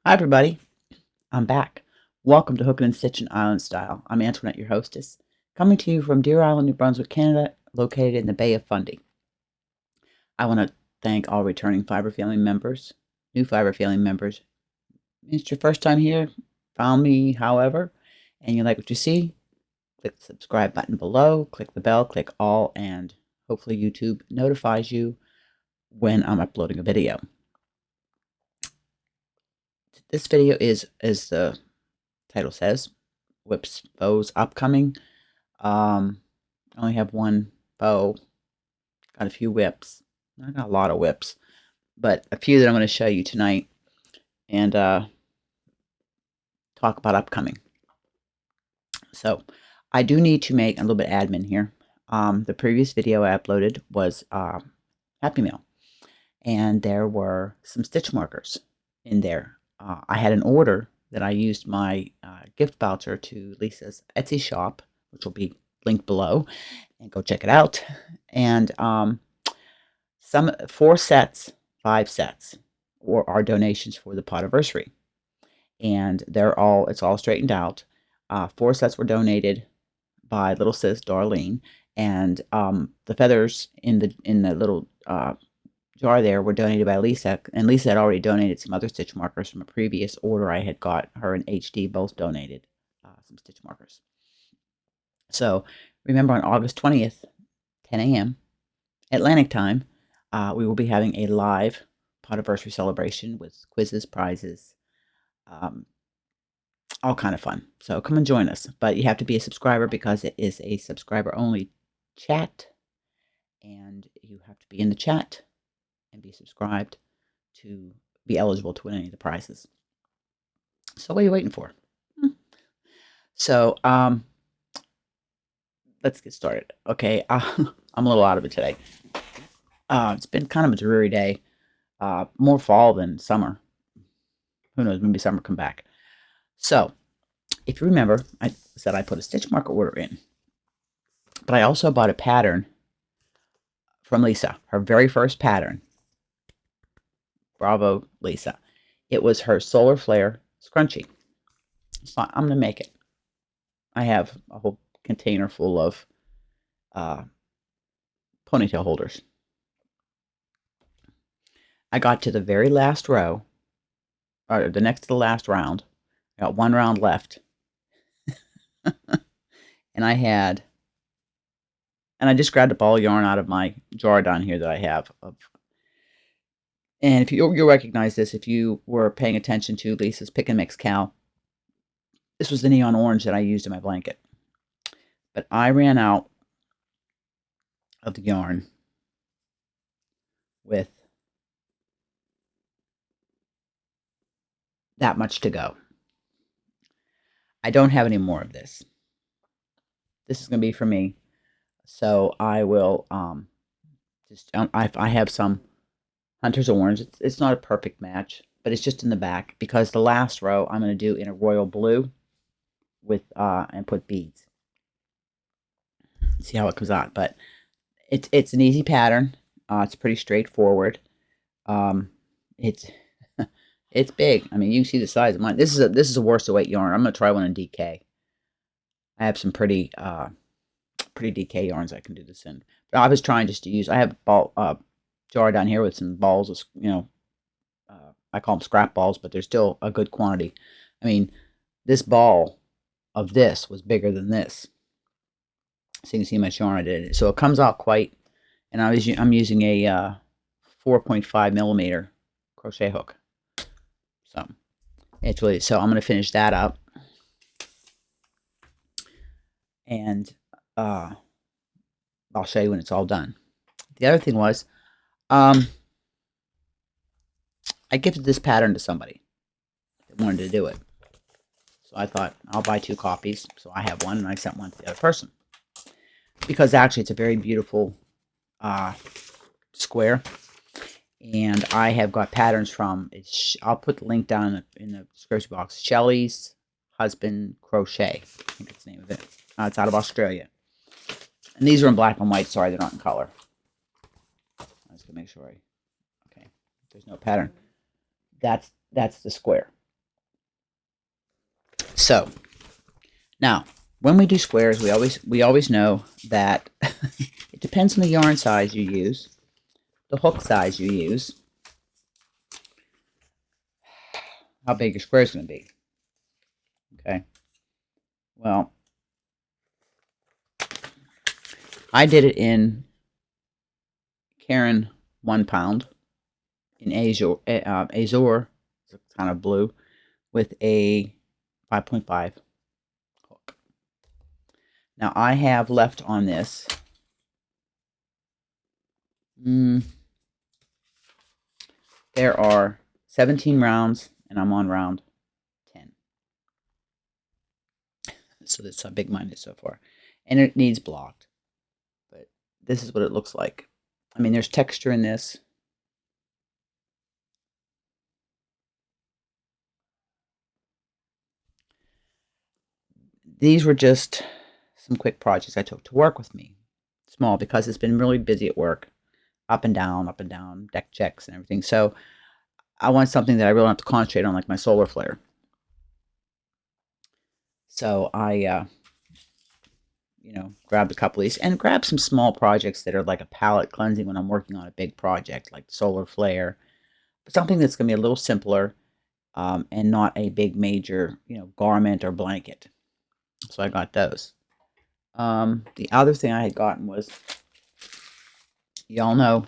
Hi, everybody. I'm back. Welcome to Hooking and Stitching Island Style. I'm Antoinette, your hostess, coming to you from Deer Island, New Brunswick, Canada, located in the Bay of Fundy. I want to thank all returning Fiber Family members, new Fiber Family members. If it's your first time here, found me, however, and you like what you see, click the subscribe button below, click the bell, click all, and hopefully YouTube notifies you when I'm uploading a video. This video is, as the title says, Whips Bows Upcoming. I only have one bow, got a few whips. Not got a lot of whips, but a few that I'm going to show you tonight and talk about upcoming. So I do need to make a little bit of admin here. The previous video I uploaded was Happy Mail, and there were some stitch markers in there. I had an order that I used my gift voucher to Lisa's Etsy shop, which will be linked below, and go check it out. And 5 sets are donations for the podiversary, and it's all straightened out. 4 sets were donated by little sis Darlene, and the feathers in the little jar there were donated by Lisa, and Lisa had already donated some other stitch markers from a previous order I had got. Her and HD both donated some stitch markers. So remember, on August 20th, 10 a.m. Atlantic time, we will be having a live podiversary celebration with quizzes, prizes, all kind of fun. So come and join us. But you have to be a subscriber because it is a subscriber-only chat, and you have to be in the chat and be subscribed to be eligible to win any of the prizes. So what are you waiting for? So let's get started. Okay, I'm a little out of it today. It's been kind of a dreary day. More fall than summer. Who knows? Maybe summer come back. So, if you remember, I said I put a stitch marker order in. But I also bought a pattern from Lisa. Her very first pattern. Bravo, Lisa. It was her Solar Flare scrunchie. So I'm going to make it. I have a whole container full of ponytail holders. I got to the very last row, or the next to the last round. I got 1 round left. And I just grabbed a ball of yarn out of my jar down here that I have. And if you'll recognize this, if you were paying attention to Lisa's Pick and Mix Cal, this was the neon orange that I used in my blanket. But I ran out of the yarn with that much to go. I don't have any more of this. This is going to be for me. So I will I have some Hunter's Orange. It's not a perfect match, but it's just in the back because the last row I'm going to do in a royal blue with and put beads. See how it comes out, but it's an easy pattern. It's pretty straightforward. It's it's big. I mean, you can see the size of mine. This is a worsted weight yarn. I'm going to try one in DK. I have some pretty DK yarns I can do this in. But I was trying just to use. I have a ball jar down here with some balls. Of, I call them scrap balls, but they're still a good quantity. I mean, this ball of this was bigger than this. So you can see how much yarn I did. So it comes out quite. And I'm using a 4.5 millimeter crochet hook. So it's really, so I'm going to finish that up. And I'll show you when it's all done. The other thing was, I gifted this pattern to somebody that wanted to do it. So I thought, I'll buy 2 copies. So I have one, and I sent one to the other person. Because actually, it's a very beautiful square. And I have got patterns from, I'll put the link down in the description box, Shelly's Husband Crochet. I think that's the name of it. It's out of Australia. And these are in black and white. Sorry, they're not in color. I'm just going to make sure okay, there's no pattern. That's the square. So now, when we do squares, we always know that it depends on the yarn size you use, the hook size you use, how big your square is going to be. Okay. Well, I did it in Karen 1 pound in Azure, Azure, it's kind of blue, with a 5.5 hook. Now I have left on this there are 17 rounds, and I'm on round 10. So that's how big mine is so far. And it needs blocked. But this is what it looks like. I mean, there's texture in this. These were just some quick projects I took to work with me. Small, because it's been really busy at work. Up and down, deck checks and everything. So I want something that I really don't have to concentrate on, like my solar flare. So I, grabbed a couple of these and grabbed some small projects that are like a palette cleansing when I'm working on a big project, like solar flare. But something that's going to be a little simpler and not a big major, garment or blanket. So I got those. The other thing I had gotten was, y'all know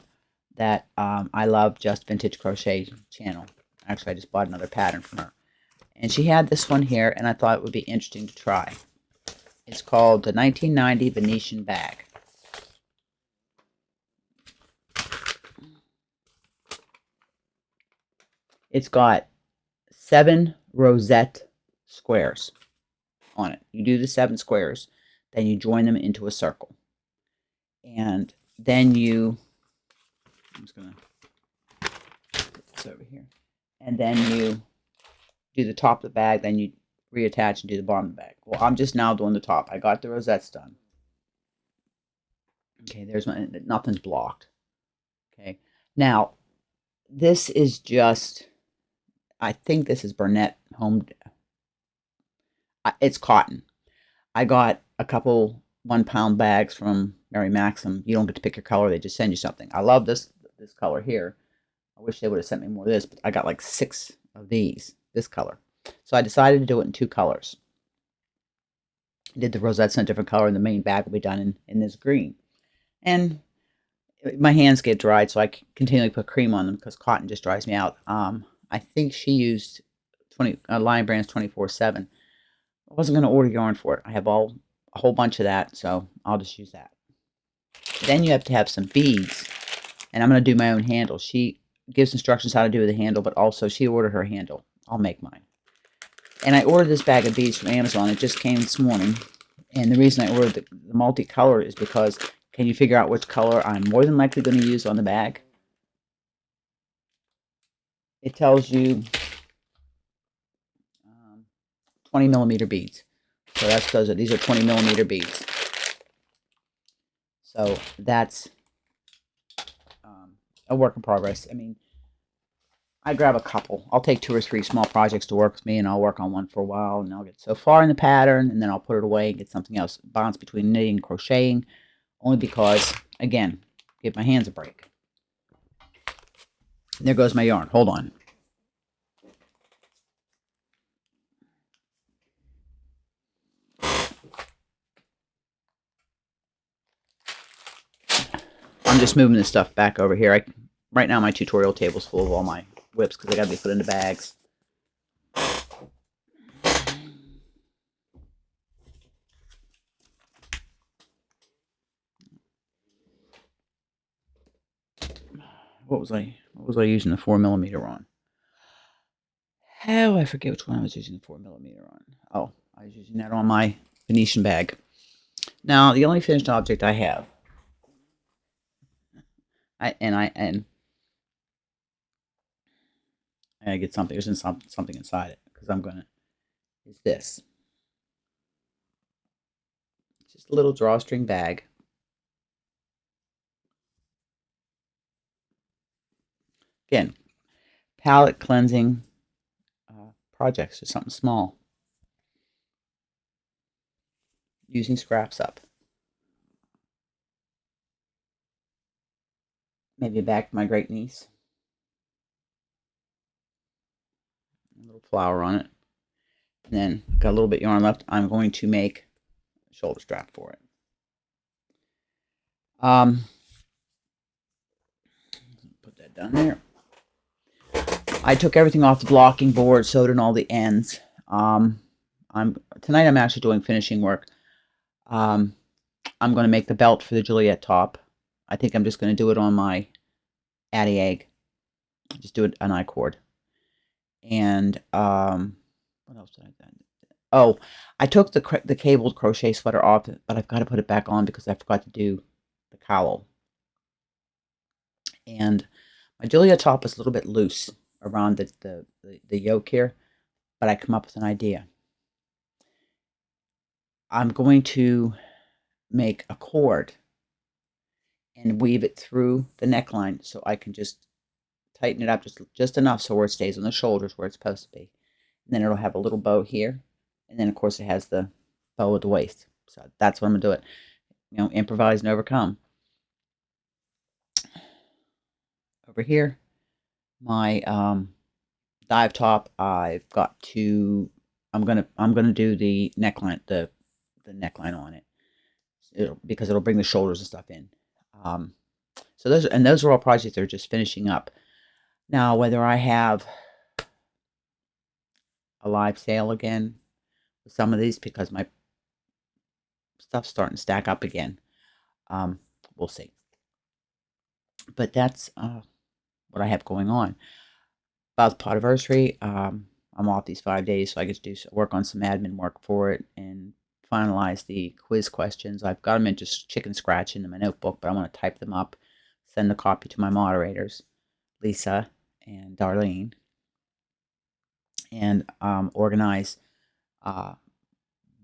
that I love Just Vintage Crochet channel. Actually, I just bought another pattern from her. And she had this one here, and I thought it would be interesting to try. It's called the 1990 Venetian Bag. It's got 7 rosette squares on it. You do the 7 squares, then you join them into a circle. And then I'm just going to put this over here. And then you do the top of the bag, then you reattach and do the bottom of the bag. Well, I'm just now doing the top. I got the rosettes done. Okay, there's nothing's blocked. Okay, now this is just, I think this is Burnett Home. It's cotton. I got a couple 1 pound bags from Mary Maxim. You don't get to pick your color, they just send you something. I love this color here. I wish they would have sent me more of this, but I got like 6 of this color. So I decided to do it in 2 colors. I did the rosettes in a different color, and the main bag will be done in this green. And my hands get dried, so I continually put cream on them because cotton just dries me out. I think she used Lion Brands 24/7. I wasn't going to order yarn for it. I have a whole bunch of that, so I'll just use that. Then you have to have some beads, and I'm going to do my own handle. She gives instructions how to do the handle, but also she ordered her handle. I'll make mine. And I ordered this bag of beads from Amazon. It just came this morning. And the reason I ordered the multicolor is because, can you figure out which color I'm more than likely going to use on the bag? It tells you 20 millimeter beads. So that's those. These are 20 millimeter beads. So that's a work in progress. I mean, I grab a couple. I'll take 2 or 3 small projects to work with me, and I'll work on one for a while, and I'll get so far in the pattern, and then I'll put it away and get something else. Bounce between knitting and crocheting, only because, again, give my hands a break. And there goes my yarn. Hold on. I'm just moving this stuff back over here. Right now my tutorial table's full of all my whips because they got to be put into bags. What was I using the 4 millimeter on? Oh, I forget which one I was using the 4 millimeter on. Oh, I was using that on my Venetian bag. Now, the only finished object I have, I get something. There's something inside it because I'm gonna. Is this? It's just a little drawstring bag. Again, palette cleansing projects, just something small. using scraps up. Maybe back to my great niece. A little flower on it. And then got a little bit yarn left. I'm going to make a shoulder strap for it. Put that down there. I took everything off the blocking board, sewed in all the ends. Tonight I'm actually doing finishing work. I'm going to make the belt for the Juliet top. I think I'm just going to do it on my Addy egg. Just do it an I-cord. And what else did I do? Oh, I took the cabled crochet sweater off, but I've got to put it back on because I forgot to do the cowl. And my Juliet top is a little bit loose around the yoke here, but I come up with an idea. I'm going to make a cord and weave it through the neckline so I can just tighten it up just enough so where it stays on the shoulders where it's supposed to be. And then it'll have a little bow here. And then, of course, it has the bow at the waist. So that's what I'm going to do it. You know, improvise and overcome. Over here, my dive top, I've got to, I'm gonna do the neckline, the neckline on it. Because it'll bring the shoulders and stuff in. So those are all projects that are just finishing up. Now, whether I have a live sale again with some of these, because my stuff's starting to stack up again, we'll see. But that's what I have going on. About the podiversary, I'm off these 5 days, so I get to work on some admin work for it and finalize the quiz questions. I've got them in just chicken scratch into my notebook, but I want to type them up, send a copy to my moderators, Lisa and Darlene, and organize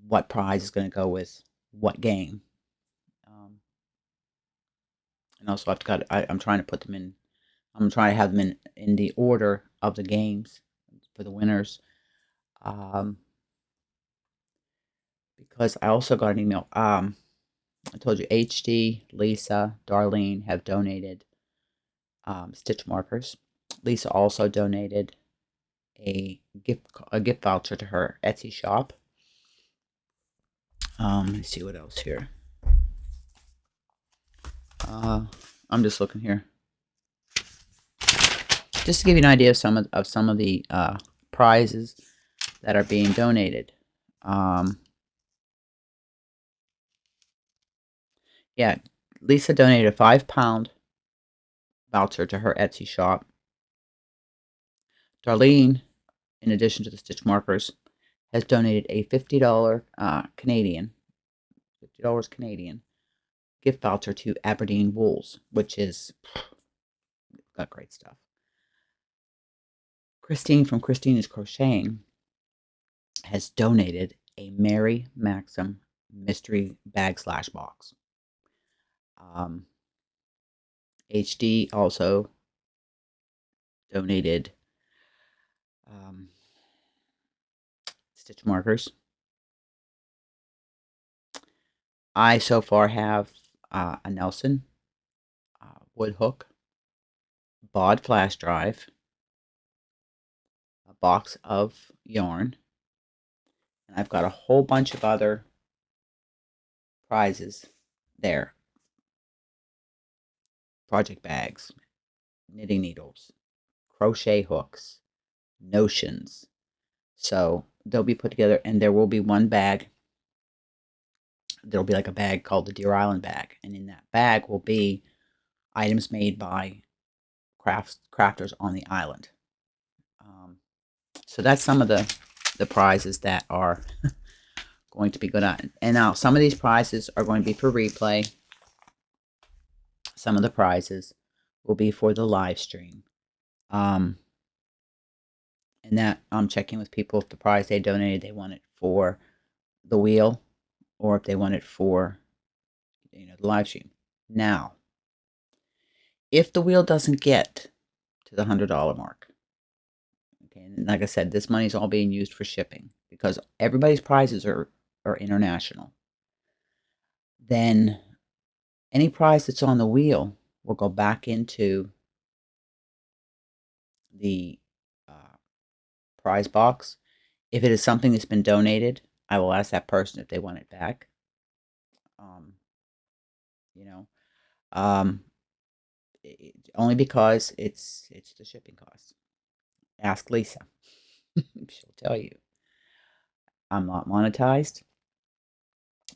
what prize is going to go with what game. And also I'm trying to put them in, I'm trying to have them in the order of the games for the winners. Because I also got an email. I told you HD, Lisa, Darlene have donated stitch markers. Lisa also donated a gift voucher to her Etsy shop. Let's see what else here. I'm just looking here, just to give you an idea of some of the prizes that are being donated. Yeah, Lisa donated a £5 voucher to her Etsy shop. Darlene, in addition to the stitch markers, has donated a $50 Canadian gift voucher to Aberdeen Wools, which is got great stuff. Christine from Christina's Crocheting has donated a Mary Maxim mystery bag / box. HD also donated stitch markers. I so far have a Nelson wood hook, Bod flash drive, a box of yarn, and I've got a whole bunch of other prizes there. Project bags, knitting needles, crochet hooks, notions. So they'll be put together, and there will be one bag. There'll be like a bag called the Deer Island bag, and in that bag will be items made by crafters on the island. So that's some of the prizes that are going to be good on. And now some of these prizes are going to be for replay. Some of the prizes will be for the live stream. And that I'm checking with people if the prize they donated, they want it for the wheel or if they want it for the live stream. Now, if the wheel doesn't get to the $100 mark, okay, and like I said, this money is all being used for shipping because everybody's prizes are international. then any prize that's on the wheel will go back into the prize box. If it is something that's been donated, I will ask that person if they want it back. You know, um, only because it's the shipping cost. Ask Lisa; she'll tell you. I'm not monetized,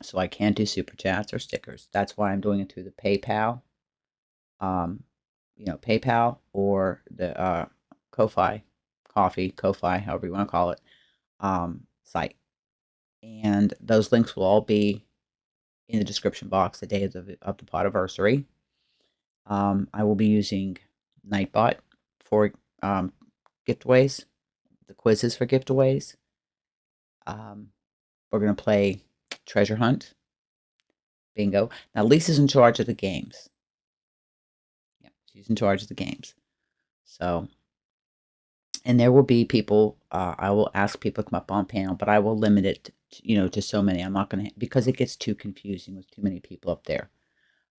so I can't do super chats or stickers. That's why I'm doing it through the PayPal. PayPal or the Ko-Fi, however you want to call it, site. And those links will all be in the description box the day of the podiversary. I will be using Nightbot for giveaways, the quizzes for giveaways. We're going to play Treasure Hunt, Bingo. Now, Lisa's in charge of the games. Yeah, she's in charge of the games. So, and there will be people, I will ask people to come up on panel, but I will limit it, to so many. I'm not going to, because it gets too confusing with too many people up there.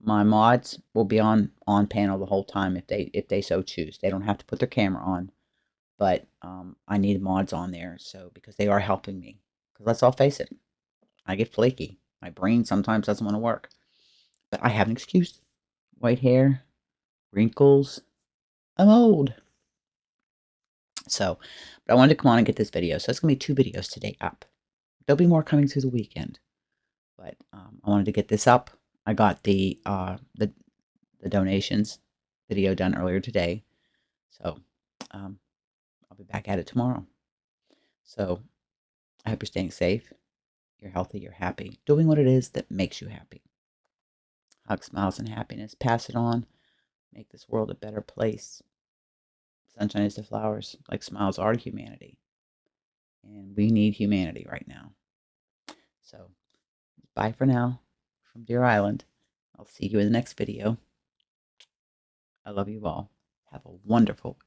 My mods will be on panel the whole time if they so choose. They don't have to put their camera on, but I need mods on there, so because they are helping me. Because let's all face it, I get flaky. My brain sometimes doesn't want to work, but I have an excuse. White hair, wrinkles, I'm old. So, but I wanted to come on and get this video. So it's going to be 2 videos today up. There'll be more coming through the weekend. But I wanted to get this up. I got the donations video done earlier today. So I'll be back at it tomorrow. So I hope you're staying safe. You're healthy. You're happy. Doing what it is that makes you happy. Hug, smiles, and happiness. Pass it on. Make this world a better place. Sunshine is the flowers. Like smiles are humanity. And we need humanity right now. So bye for now from Deer Island. I'll see you in the next video. I love you all. Have a wonderful